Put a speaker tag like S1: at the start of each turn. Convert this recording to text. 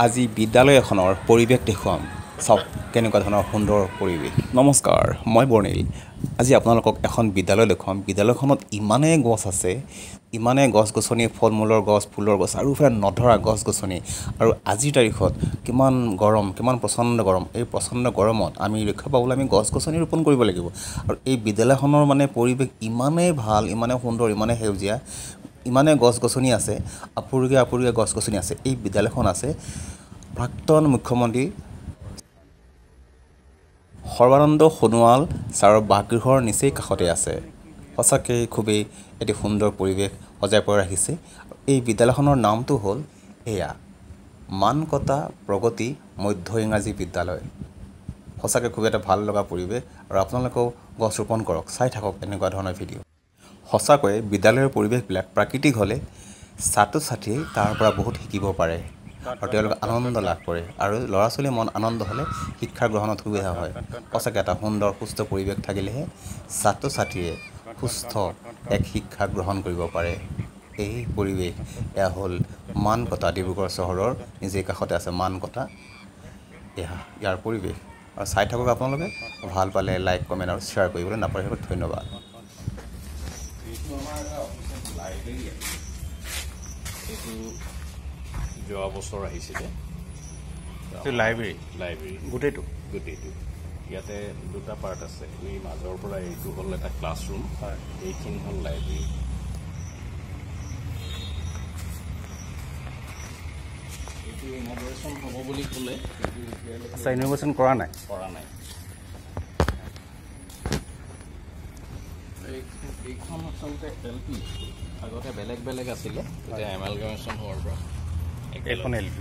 S1: আজি বিদ্যালয় এখনৰ পৰিৱেশ দেখুৱাম চাওক কেনেকুৱা ধৰণৰ সুন্দৰ পৰিৱেশ নমস্কাৰ মই বৰ্ণিল আজি আপোনালোকক এখন বিদ্যালয় দেখুৱাম বিদ্যালয়খনত ইমানেই গছ আছে ইমানেই গছ-গছনি ফল-মূলৰ গছ ফুলৰ গছ আৰু ইফালে নধৰা গছ-গছনি আৰু আজিৰ তাৰিখত কিমান গৰম কিমান প্ৰচণ্ড গৰম এই প্ৰচণ্ড গৰমত আমি ৰক্ষা পাবলৈ আমি গছ-গছনি ৰোপণ কৰিব লাগিব আৰু এই বিদ্যালয়খনৰ মানে পৰিৱেশ ইমানেই ভাল ইমানেই সুন্দৰ ইমানেই সেউজীয়া ইমানে গছ-গছনি আছে আপুৰুগীয়া গছ-গছনি আছে এই বিদ্যালয়খন আছে প্ৰাক্তন মুখ্যমন্ত্ৰী সৰ্বানন্দ সোণোৱাল ছাৰৰ বাসগৃহৰ নিচেই কাষতে আছে সঁচাকৈ খুবেই এটি সুন্দৰ পৰিৱেশ সজাই পৰাই ৰাখিছে এই বিদ্যালয়খনৰ নামটো হ'ল এয়া মানকটা প্ৰগতি মধ্য ইংৰাজী বিদ্যালয় সঁচাকৈ খুব এটা ভাল লগা পৰিৱেশ আৰু আপোনালোকেও গছ ৰোপণ কৰক চাই থাকক এনেকুৱা ধৰণৰ ভিডিঅ' সঁচাকৈ বিদ্যালয়ৰ পৰিৱেশবিলাক প্ৰাকৃতিক হ'লে ছাত্ৰ-ছাত্ৰীয়ে তাৰ পৰা বহুত শিকিব পাৰে আৰু তেওঁলোকে আনন্দ লাভ কৰে আৰু ল'ৰা ছোৱালীৰ মন আনন্দ হ'লে শিক্ষা গ্ৰহণত সুবিধা হয় সঁচাকৈ এটা সুন্দৰ সুস্থ পৰিৱেশ থাকিলেহে ছাত্ৰ-ছাত্ৰীয়ে সুস্থ এক শিক্ষা গ্ৰহণ কৰিব পাৰে এই পৰিৱেশ এয়া হ'ল মানকটা ডিব্ৰুগড় চহৰৰ নিজেই কাষতে আছে মানকটা ইয়াৰ পৰিৱেশ আৰু চাই থাকক আপোনালোকে ভাল পালে লাইক কমেণ্ট আৰু শ্বেয়াৰ কৰিবলৈ নাপাহৰিব ধন্যবাদ
S2: এইটো যোৱা বছৰ আহিছিলে লাইব্ৰেৰী
S1: গোটেইটো
S2: ইয়াতে দুটা পাৰ্ট আছে এই মাজৰ পৰা এইটো হ'ল এটা ক্লাছৰুম এইখিনি হ'ল লাইব্ৰেৰী এইটো ইনগ্ৰেশ্যন হ'ব বুলি ক'লে
S1: ইনগ্ৰেশ্যন কৰা নাই
S2: এইখন আচলতে LP আগতে বেলেগ আছিলে এতিয়া এমালগামেশ্যন হোৱাৰ পৰা
S1: এইখন LP